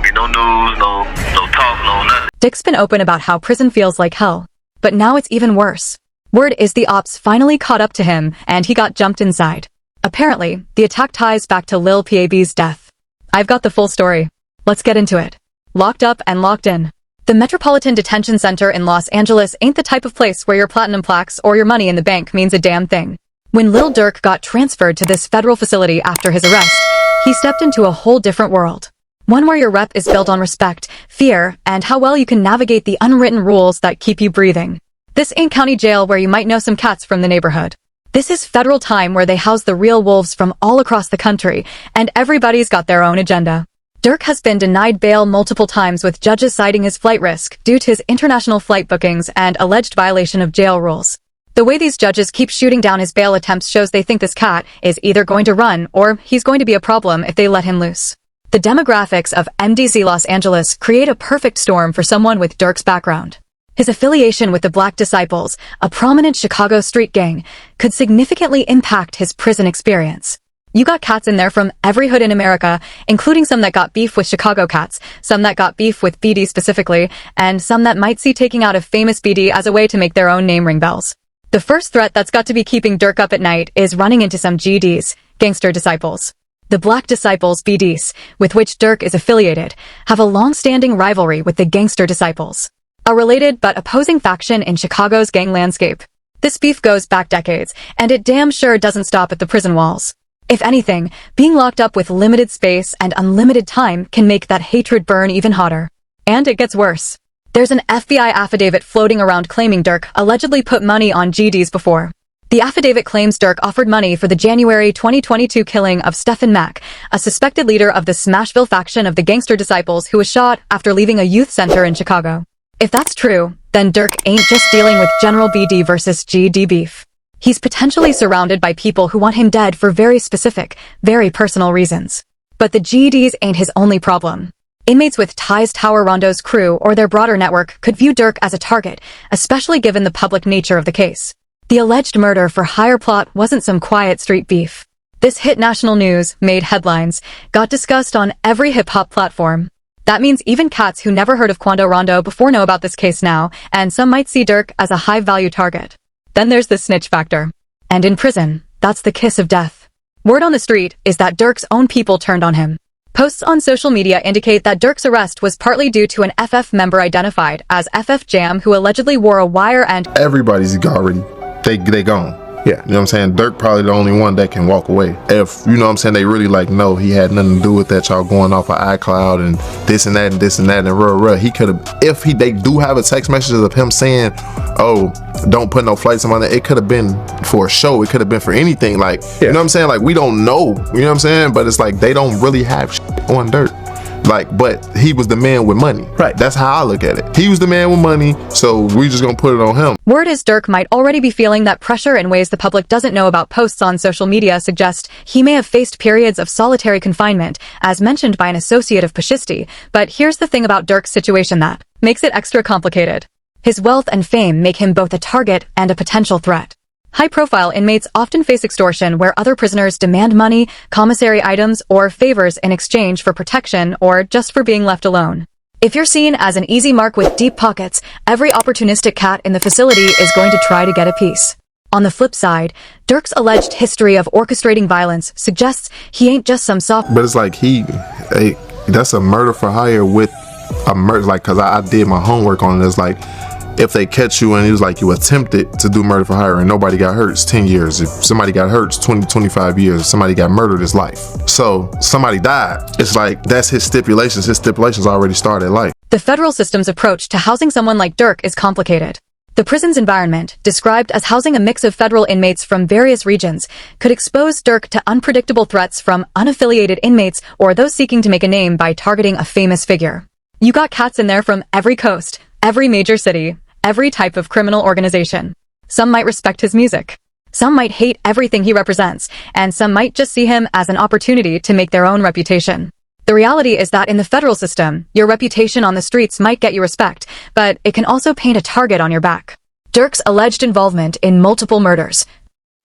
don't get no news, no talk, no nothing. Dick's been open about how prison feels like hell, but now it's even worse. Word is the ops finally caught up to him and he got jumped inside. Apparently, the attack ties back to Lil Pab's death. I've got the full story. Let's get into it. Locked up and locked in. The Metropolitan Detention Center in Los Angeles ain't the type of place where your platinum plaques or your money in the bank means a damn thing. When Lil Durk got transferred to this federal facility after his arrest, he stepped into a whole different world. One where your rep is built on respect, fear, and how well you can navigate the unwritten rules that keep you breathing. This ain't county jail where you might know some cats from the neighborhood. This is federal time where they house the real wolves from all across the country, and everybody's got their own agenda. Durk has been denied bail multiple times with judges citing his flight risk due to his international flight bookings and alleged violation of jail rules. The way these judges keep shooting down his bail attempts shows they think this cat is either going to run or he's going to be a problem if they let him loose. The demographics of MDC Los Angeles create a perfect storm for someone with Durk's background. His affiliation with the Black Disciples, a prominent Chicago street gang, could significantly impact his prison experience. You got cats in there from every hood in America, including some that got beef with Chicago cats, some that got beef with BD specifically, and some that might see taking out a famous BD as a way to make their own name ring bells. The first threat that's got to be keeping Durk up at night is running into some GDs, gangster disciples. The Black Disciples BDs, with which Durk is affiliated, have a long-standing rivalry with the Gangster Disciples, a related but opposing faction in Chicago's gang landscape. This beef goes back decades, and it damn sure doesn't stop at the prison walls. If anything, being locked up with limited space and unlimited time can make that hatred burn even hotter. And it gets worse. There's an FBI affidavit floating around claiming Durk allegedly put money on GDs before. The affidavit claims Durk offered money for the January 2022 killing of Stephen Mack, a suspected leader of the Smashville faction of the Gangster Disciples who was shot after leaving a youth center in Chicago. If that's true, then Durk ain't just dealing with general BD versus GD beef. He's potentially surrounded by people who want him dead for very specific, very personal reasons. But the GDs ain't his only problem. Inmates with ties to Tower Rondo's crew or their broader network could view Durk as a target, especially given the public nature of the case. The alleged murder for hire plot wasn't some quiet street beef. This hit national news, made headlines, got discussed on every hip-hop platform. That means even cats who never heard of Quando Rondo before know about this case now, and some might see Durk as a high-value target. Then there's the snitch factor. And in prison, that's the kiss of death. Word on the street is that Durk's own people turned on him. Posts on social media indicate that Durk's arrest was partly due to an FF member identified as FF Jam who allegedly wore a wire and everybody's already, they gone. Yeah, you know what I'm saying? Durk probably the only one that can walk away. If, you know what I'm saying, they really like, no, he had nothing to do with that, y'all going off of iCloud and this and that and this and that and real. He could have, if they do have a text message of him saying, oh, don't put no flights on that, it could have been for a show. It could have been for anything. Like, you know what I'm saying? Like, we don't know, you know what I'm saying? But it's like, they don't really have shit on Durk. Like, but he was the man with money. Right. That's how I look at it. He was the man with money, so we just gonna put it on him. Word is Durk might already be feeling that pressure in ways the public doesn't know about. Posts on social media suggest he may have faced periods of solitary confinement, as mentioned by an associate of Pashisti. But here's the thing about Durk's situation that makes it extra complicated. His wealth and fame make him both a target and a potential threat. High-profile inmates often face extortion where other prisoners demand money, commissary items, or favors in exchange for protection or just for being left alone. If you're seen as an easy mark with deep pockets, every opportunistic cat in the facility is going to try to get a piece. On the flip side, Durk's alleged history of orchestrating violence suggests he ain't just some soft... But it's like that's a murder for hire with a murder, like, cause I did my homework on it. It's like, if they catch you and it was like you attempted to do murder for hire and nobody got hurt, it's 10 years. If somebody got hurt, it's 20, 25 years. If somebody got murdered, it's life. So somebody died. It's like, that's his stipulations. His stipulations already started life. The federal system's approach to housing someone like Durk is complicated. The prison's environment, described as housing a mix of federal inmates from various regions, could expose Durk to unpredictable threats from unaffiliated inmates or those seeking to make a name by targeting a famous figure. You got cats in there from every coast, every major city, every type of criminal organization. Some might respect his music. Some might hate everything he represents, and some might just see him as an opportunity to make their own reputation. The reality is that in the federal system, your reputation on the streets might get you respect, but it can also paint a target on your back. Durk's alleged involvement in multiple murders,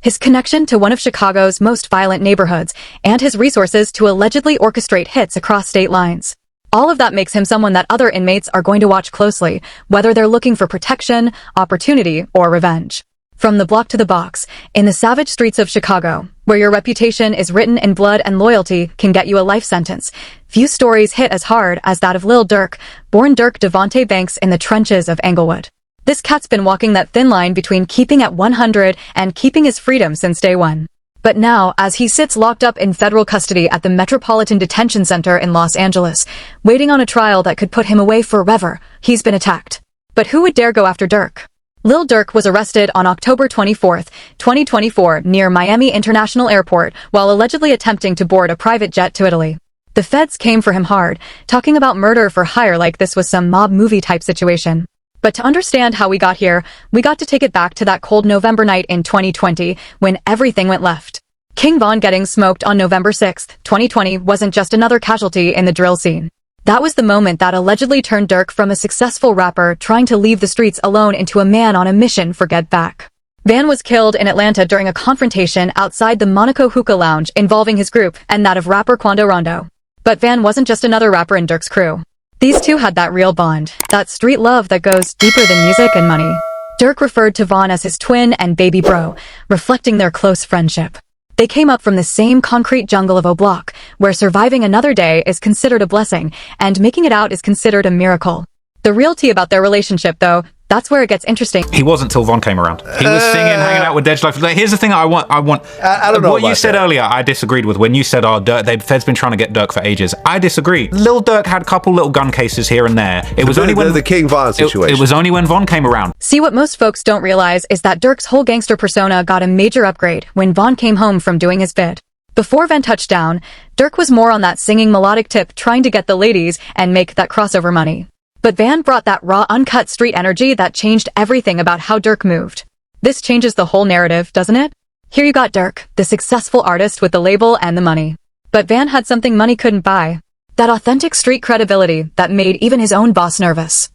his connection to one of Chicago's most violent neighborhoods, and his resources to allegedly orchestrate hits across state lines. All of that makes him someone that other inmates are going to watch closely, whether they're looking for protection, opportunity, or revenge. From the block to the box, in the savage streets of Chicago, where your reputation is written in blood and loyalty can get you a life sentence, few stories hit as hard as that of Lil Durk, born Dirk Devontae Banks in the trenches of Englewood. This cat's been walking that thin line between keeping at 100 and keeping his freedom since day one. But now, as he sits locked up in federal custody at the Metropolitan Detention Center in Los Angeles, waiting on a trial that could put him away forever, he's been attacked. But who would dare go after Durk? Lil Durk was arrested on October 24, 2024, near Miami International Airport while allegedly attempting to board a private jet to Italy. The feds came for him hard, talking about murder for hire like this was some mob movie type situation. But to understand how we got here, we got to take it back to that cold November night in 2020 when everything went left. King Von getting smoked on November 6, 2020 wasn't just another casualty in the drill scene. That was the moment that allegedly turned Durk from a successful rapper trying to leave the streets alone into a man on a mission for get back. Van was killed in Atlanta during a confrontation outside the Monaco Hookah Lounge involving his group and that of rapper Quando Rondo. But Van wasn't just another rapper in Durk's crew. These two had that real bond, that street love that goes deeper than music and money. Durk referred to Von as his twin and baby bro, reflecting their close friendship. They came up from the same concrete jungle of O'Block, where surviving another day is considered a blessing, and making it out is considered a miracle. The realty about their relationship, though, that's where it gets interesting. He wasn't till Von came around. He was singing, hanging out with Dej Life. Like, here's the thing I want. I don't know what you said that. earlier, I disagreed with. When you said, the Fed's been trying to get Durk for ages. I disagree. Lil Durk had a couple little gun cases here and there. It was only when the King Von situation. It was only when Von came around. See, what most folks don't realize is that Durk's whole gangster persona got a major upgrade when Von came home from doing his bid. Before Van touched down, Durk was more on that singing melodic tip trying to get the ladies and make that crossover money. But Van brought that raw, uncut street energy that changed everything about how Durk moved. This changes the whole narrative, doesn't it? Here you got Durk, the successful artist with the label and the money. But Van had something money couldn't buy. That authentic street credibility that made even his own boss nervous.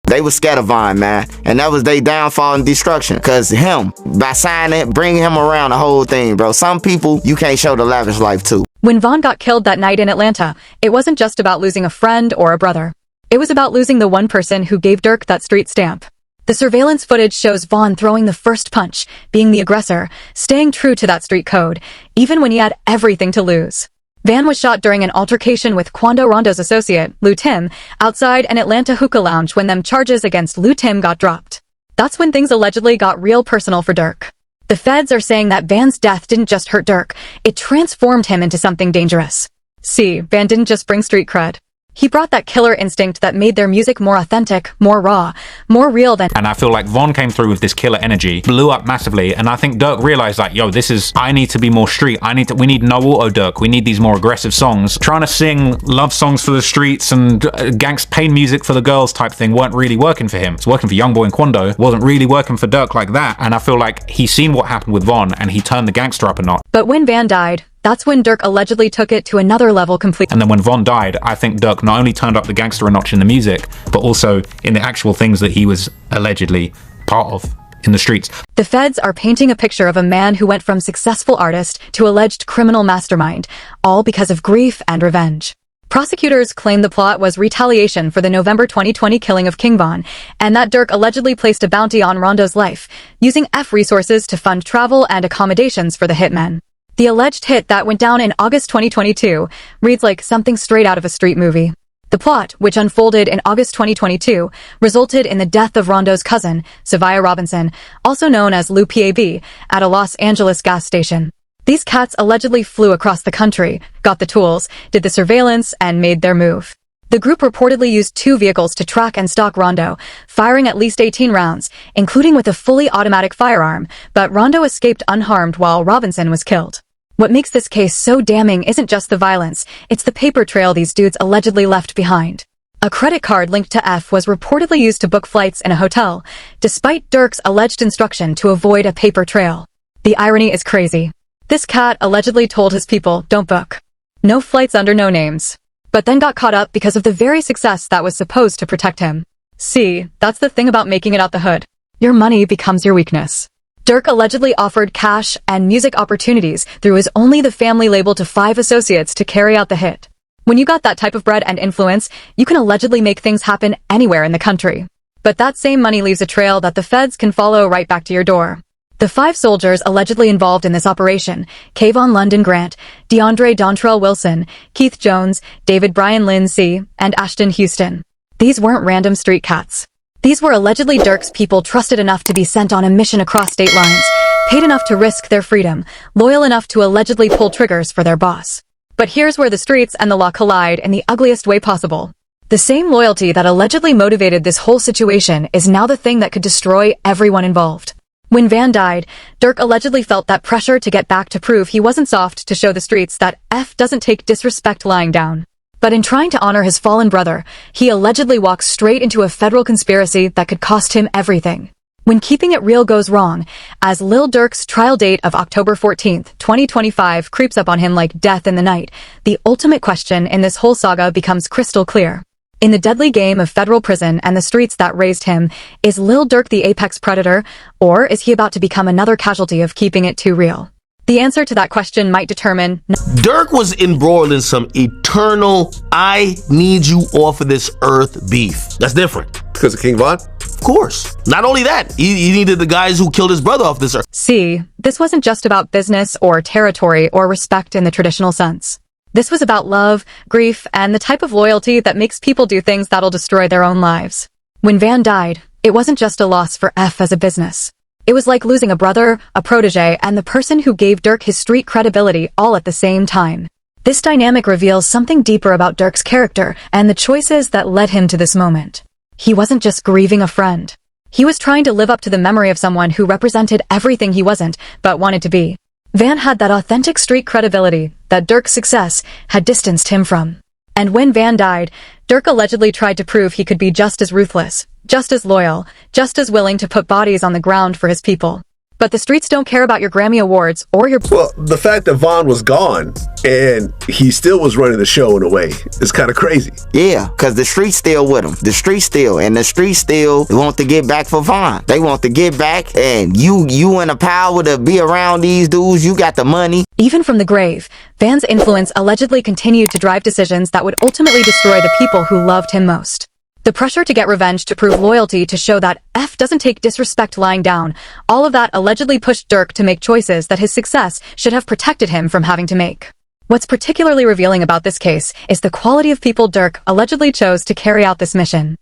They was scared of Von, man, and that was their downfall and destruction. Cause him, by signing, bringing him around the whole thing, bro. Some people you can't show the lavish life to. When Von got killed that night in Atlanta, it wasn't just about losing a friend or a brother. It was about losing the one person who gave Durk that street stamp. The surveillance footage shows Von throwing the first punch, being the aggressor, staying true to that street code, even when he had everything to lose. Van was shot during an altercation with Quando Rondo's associate, Lou Tim, outside an Atlanta hookah lounge when them charges against Lou Tim got dropped. That's when things allegedly got real personal for Durk. The feds are saying that Van's death didn't just hurt Durk, it transformed him into something dangerous. See, Van didn't just bring street cred. He brought that killer instinct that made their music more authentic, more raw, more real than... And I feel like Von came through with this killer energy, blew up massively, and I think Durk realized like, yo, I need to be more street. We need no auto Durk. We need these more aggressive songs. Trying to sing love songs for the streets and gangsta pain music for the girls type thing weren't really working for him. It's working for Youngboy and Quando, wasn't really working for Durk like that. And I feel like he's seen what happened with Von and he turned the gangster up a notch. But when Van died, that's when Durk allegedly took it to another level completely. And then when Von died, I think Durk not only turned up the gangster a notch in the music, but also in the actual things that he was allegedly part of in the streets. The feds are painting a picture of a man who went from successful artist to alleged criminal mastermind, all because of grief and revenge. Prosecutors claim the plot was retaliation for the November 2020 killing of King Von, and that Durk allegedly placed a bounty on Rondo's life, using F resources to fund travel and accommodations for the hitmen. The alleged hit that went down in August 2022 reads like something straight out of a street movie. The plot, which unfolded in August 2022, resulted in the death of Rondo's cousin, Savia Robinson, also known as Lou PAB, at a Los Angeles gas station. These cats allegedly flew across the country, got the tools, did the surveillance, and made their move. The group reportedly used 2 vehicles to track and stalk Rondo, firing at least 18 rounds, including with a fully automatic firearm, but Rondo escaped unharmed while Robinson was killed. What makes this case so damning isn't just the violence, it's the paper trail these dudes allegedly left behind. A credit card linked to F was reportedly used to book flights in a hotel, despite Durk's alleged instruction to avoid a paper trail. The irony is crazy. This cat allegedly told his people, don't book. No flights under no names. But then got caught up because of the very success that was supposed to protect him. See, that's the thing about making it out the hood. Your money becomes your weakness. Durk allegedly offered cash and music opportunities through his Only the Family label to 5 associates to carry out the hit. When you got that type of bread and influence, you can allegedly make things happen anywhere in the country. But that same money leaves a trail that the feds can follow right back to your door. The 5 soldiers allegedly involved in this operation, Kayvon London Grant, DeAndre Dontrell Wilson, Keith Jones, David Brian Lindsay, and Ashton Houston. These weren't random street cats. These were allegedly Durk's people trusted enough to be sent on a mission across state lines, paid enough to risk their freedom, loyal enough to allegedly pull triggers for their boss. But here's where the streets and the law collide in the ugliest way possible. The same loyalty that allegedly motivated this whole situation is now the thing that could destroy everyone involved. When Van died, Durk allegedly felt that pressure to get back to prove he wasn't soft to show the streets that F doesn't take disrespect lying down. But in trying to honor his fallen brother, he allegedly walks straight into a federal conspiracy that could cost him everything. When keeping it real goes wrong, as Lil Durk's trial date of October 14th, 2025 creeps up on him like death in the night, the ultimate question in this whole saga becomes crystal clear. In the deadly game of federal prison and the streets that raised him, is Lil Durk the apex predator, or is he about to become another casualty of keeping it too real? The answer to that question might determine... Durk was embroiled in some eternal, I need you off of this earth beef. That's different. Because of King Von? Of course. Not only that, he needed the guys who killed his brother off this earth. See, this wasn't just about business or territory or respect in the traditional sense. This was about love, grief, and the type of loyalty that makes people do things that'll destroy their own lives. When Van died, it wasn't just a loss for F as a business. It was like losing a brother, a protege, and the person who gave Durk his street credibility all at the same time. This dynamic reveals something deeper about Durk's character and the choices that led him to this moment. He wasn't just grieving a friend. He was trying to live up to the memory of someone who represented everything he wasn't, but wanted to be. Van had that authentic street credibility that Durk's success had distanced him from. And when Van died, Durk allegedly tried to prove he could be just as ruthless, just as loyal, just as willing to put bodies on the ground for his people. But the streets don't care about your Grammy Awards or your... Well, the fact that Von was gone and he still was running the show in a way is kind of crazy. Yeah, because the streets still with him. The streets still want to get back for Von. They want to get back, and you in the power to be around these dudes. You got the money. Even from the grave, Van's influence allegedly continued to drive decisions that would ultimately destroy the people who loved him most. The pressure to get revenge, to prove loyalty, to show that F doesn't take disrespect lying down, all of that allegedly pushed Durk to make choices that his success should have protected him from having to make. What's particularly revealing about this case is the quality of people Durk allegedly chose to carry out this mission.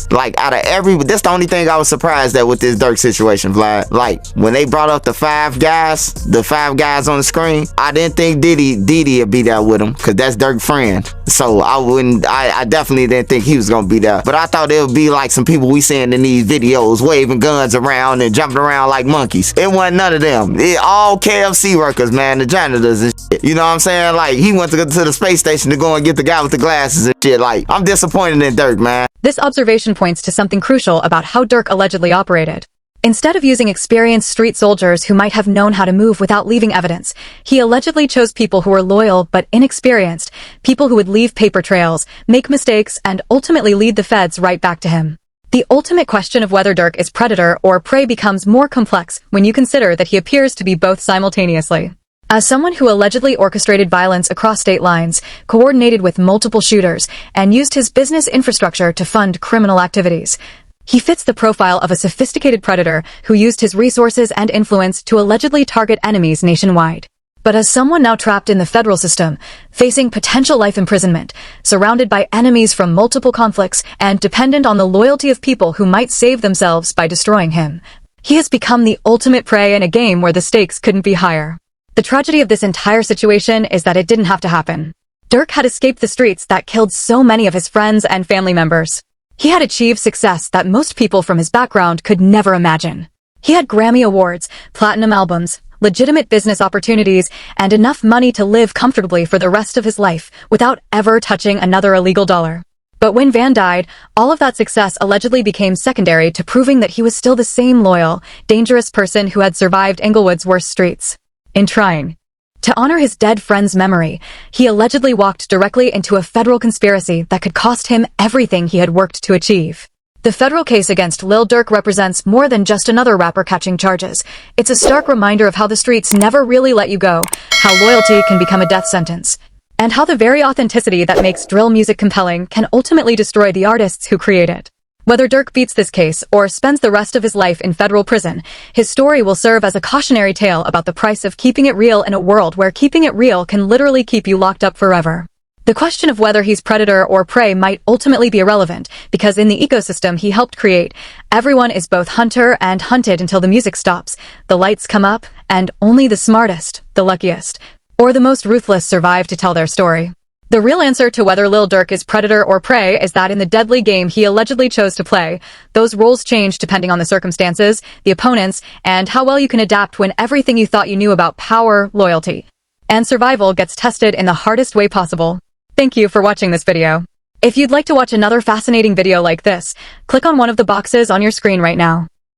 Like, out of that's the only thing I was surprised at with this Durk situation, Vlad. Like, when they brought up the five guys on the screen, I didn't think Diddy would be there with him, because that's Durk's friend. So I definitely didn't think he was going to be there. But I thought it would be like some people we seeing in these videos waving guns around and jumping around like monkeys. It wasn't none of them. All KFC workers, man, the janitors and shit. You know what I'm saying? Like, he went to go to the space station to go and get the guy with the glasses and shit. Like, I'm disappointed in Durk, man. This observation points to something crucial about how Durk allegedly operated. Instead of using experienced street soldiers who might have known how to move without leaving evidence, he allegedly chose people who were loyal but inexperienced, people who would leave paper trails, make mistakes, and ultimately lead the feds right back to him. The ultimate question of whether Durk is predator or prey becomes more complex when you consider that he appears to be both simultaneously. As someone who allegedly orchestrated violence across state lines, coordinated with multiple shooters, and used his business infrastructure to fund criminal activities, he fits the profile of a sophisticated predator who used his resources and influence to allegedly target enemies nationwide. But as someone now trapped in the federal system, facing potential life imprisonment, surrounded by enemies from multiple conflicts, and dependent on the loyalty of people who might save themselves by destroying him, he has become the ultimate prey in a game where the stakes couldn't be higher. The tragedy of this entire situation is that it didn't have to happen. Durk had escaped the streets that killed so many of his friends and family members. He had achieved success that most people from his background could never imagine. He had Grammy Awards, platinum albums, legitimate business opportunities, and enough money to live comfortably for the rest of his life without ever touching another illegal dollar. But when Van died, all of that success allegedly became secondary to proving that he was still the same loyal, dangerous person who had survived Inglewood's worst streets. In trying to honor his dead friend's memory, he allegedly walked directly into a federal conspiracy that could cost him everything he had worked to achieve. The federal case against Lil Durk represents more than just another rapper catching charges. It's a stark reminder of how the streets never really let you go, how loyalty can become a death sentence, and how the very authenticity that makes drill music compelling can ultimately destroy the artists who create it. Whether Durk beats this case or spends the rest of his life in federal prison, his story will serve as a cautionary tale about the price of keeping it real in a world where keeping it real can literally keep you locked up forever. The question of whether he's predator or prey might ultimately be irrelevant, because in the ecosystem he helped create, everyone is both hunter and hunted until the music stops, the lights come up, and only the smartest, the luckiest, or the most ruthless survive to tell their story. The real answer to whether Lil Durk is predator or prey is that in the deadly game he allegedly chose to play, those roles change depending on the circumstances, the opponents, and how well you can adapt when everything you thought you knew about power, loyalty, and survival gets tested in the hardest way possible. Thank you for watching this video. If you'd like to watch another fascinating video like this, click on one of the boxes on your screen right now.